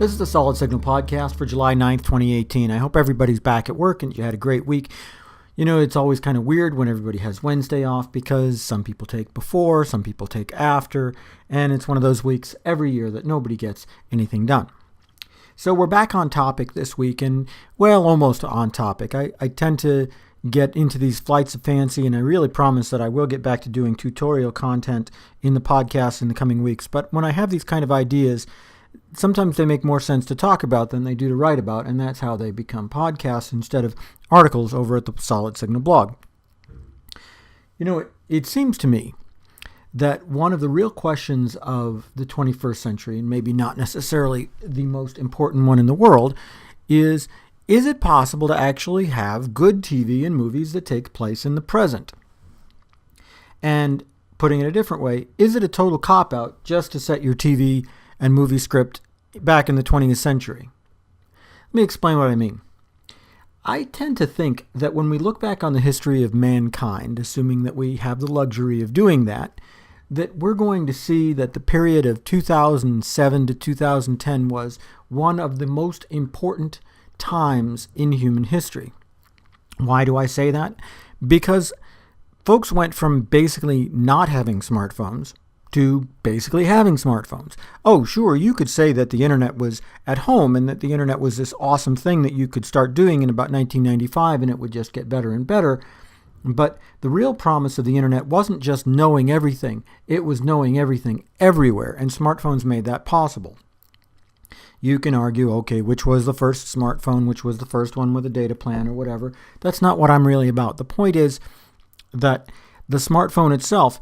This is the Solid Signal podcast for July 9th, 2018. I hope everybody's back at work and you had a great week. You know, it's always kind of weird when everybody has Wednesday off because some people take before, some people take after, and it's one of those weeks every year that nobody gets anything done. So we're back on topic this week, and, well, almost on topic. I tend to get into these flights of fancy, and I really promise that I will get back to doing tutorial content in the podcast in the coming weeks. But when I have these kind of ideas, sometimes they make more sense to talk about than they do to write about, and that's how they become podcasts instead of articles over at the Solid Signal blog. You know, it seems to me that one of the real questions of the 21st century, and maybe not necessarily the most important one in the world, is it possible to actually have good TV and movies that take place in the present? And putting it a different way, is it a total cop-out just to set your TV and movie script back in the 20th century? Let me explain what I mean. I tend to think that when we look back on the history of mankind, assuming that we have the luxury of doing that we're going to see that the period of 2007 to 2010 was one of the most important times in human history. Why do I say that? Because folks went from basically not having smartphones to basically having smartphones. Oh, sure, you could say that the internet was at home and that the internet was this awesome thing that you could start doing in about 1995 and it would just get better and better. But the real promise of the internet wasn't just knowing everything. It was knowing everything everywhere, and smartphones made that possible. You can argue, okay, which was the first smartphone, which was the first one with a data plan or whatever. That's not what I'm really about. The point is that the smartphone itself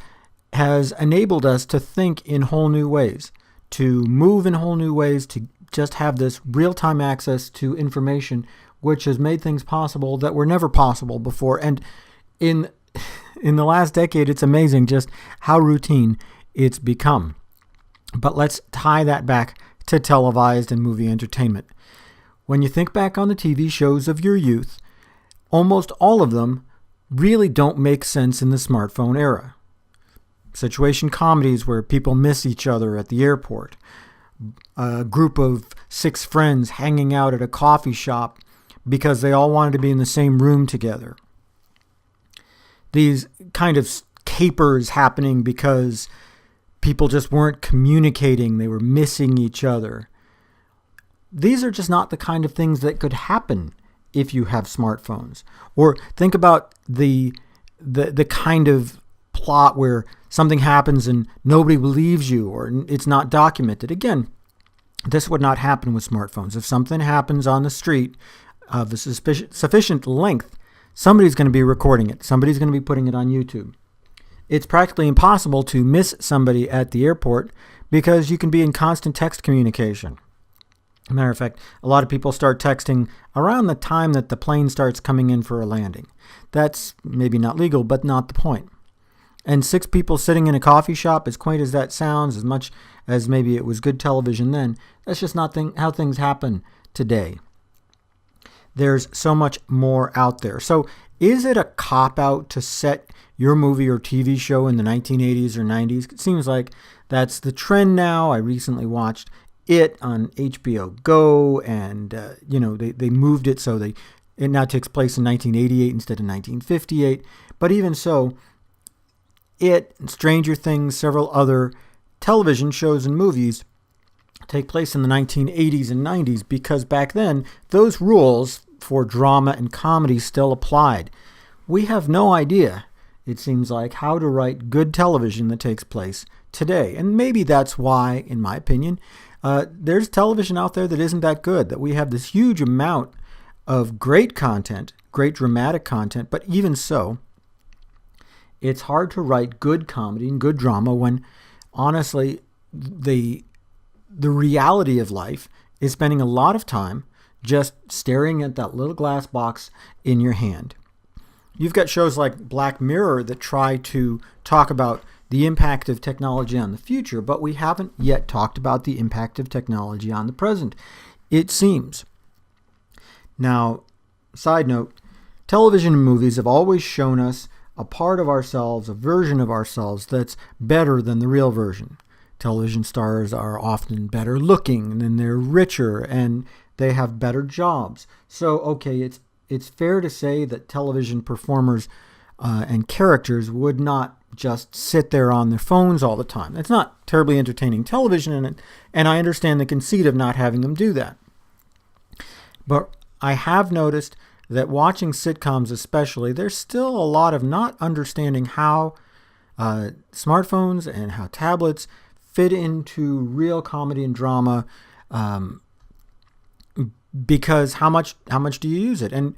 has enabled us to think in whole new ways, to move in whole new ways, to just have this real-time access to information, which has made things possible that were never possible before. And in the last decade, it's amazing just how routine it's become. But let's tie that back to televised and movie entertainment. When you think back on the TV shows of your youth, almost all of them really don't make sense in the smartphone era. Situation comedies where people miss each other at the airport. A group of 6 friends hanging out at a coffee shop because they all wanted to be in the same room together. These kind of capers happening because people just weren't communicating. They were missing each other. These are just not the kind of things that could happen if you have smartphones. Or think about the kind of plot where something happens and nobody believes you or it's not documented. Again, this would not happen with smartphones. If something happens on the street of a sufficient length, somebody's going to be recording it. Somebody's going to be putting it on YouTube. It's practically impossible to miss somebody at the airport because you can be in constant text communication. As a matter of fact, a lot of people start texting around the time that the plane starts coming in for a landing. That's maybe not legal, but not the point. And 6 people sitting in a coffee shop, as quaint as that sounds, as much as maybe it was good television then, that's just not how things happen today. There's so much more out there. So is it a cop-out to set your movie or TV show in the 1980s or 90s? It seems like that's the trend now. I recently watched it on HBO Go, and they moved it so it now takes place in 1988 instead of 1958. But even so, it, Stranger Things, several other television shows and movies take place in the 1980s and 90s because back then those rules for drama and comedy still applied. We have no idea, it seems like, how to write good television that takes place today. And maybe that's why, in my opinion, there's television out there that isn't that good, that we have this huge amount of great content, great dramatic content, but even so, it's hard to write good comedy and good drama when, honestly, the reality of life is spending a lot of time just staring at that little glass box in your hand. You've got shows like Black Mirror that try to talk about the impact of technology on the future, but we haven't yet talked about the impact of technology on the present, it seems. Now, side note, television and movies have always shown us a part of ourselves, a version of ourselves that's better than the real version. Television stars are often better looking, and they're richer, and they have better jobs. So, okay, it's fair to say that television performers and characters would not just sit there on their phones all the time. It's not terribly entertaining television, and I understand the conceit of not having them do that. But I have noticed that watching sitcoms especially, there's still a lot of not understanding how smartphones and how tablets fit into real comedy and drama, because how much do you use it? And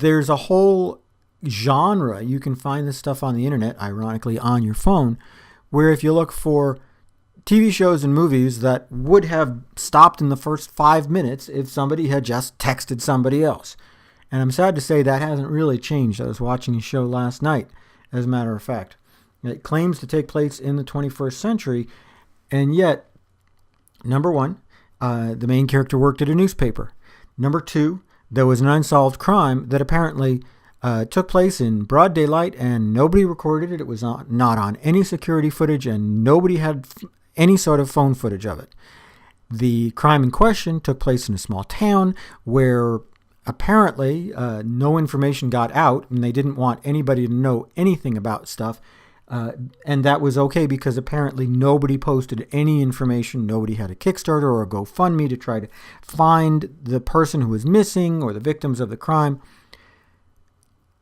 there's a whole genre. You can find this stuff on the internet, ironically on your phone, where if you look for TV shows and movies that would have stopped in the first 5 minutes if somebody had just texted somebody else. And I'm sad to say that hasn't really changed. I was watching a show last night, as a matter of fact. It claims to take place in the 21st century, and yet, number one, the main character worked at a newspaper. Number two, there was an unsolved crime that apparently took place in broad daylight, and nobody recorded it. It was not on any security footage, and nobody had any sort of phone footage of it. The crime in question took place in a small town where apparently no information got out, and they didn't want anybody to know anything about stuff. And that was okay because apparently nobody posted any information. Nobody had a Kickstarter or a GoFundMe to try to find the person who was missing or the victims of the crime.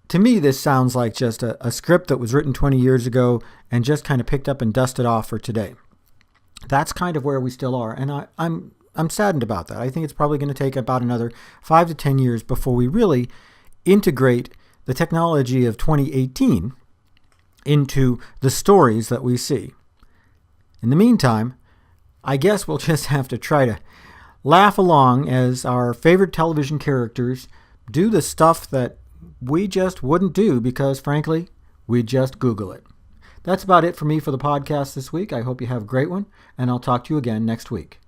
To me, this sounds like just a script that was written 20 years ago and just kind of picked up and dusted off for today. That's kind of where we still are, and I'm saddened about that. I think it's probably going to take about another 5 to 10 years before we really integrate the technology of 2018 into the stories that we see. In the meantime, I guess we'll just have to try to laugh along as our favorite television characters do the stuff that we just wouldn't do because, frankly, we'd just Google it. That's about it for me for the podcast this week. I hope you have a great one, and I'll talk to you again next week.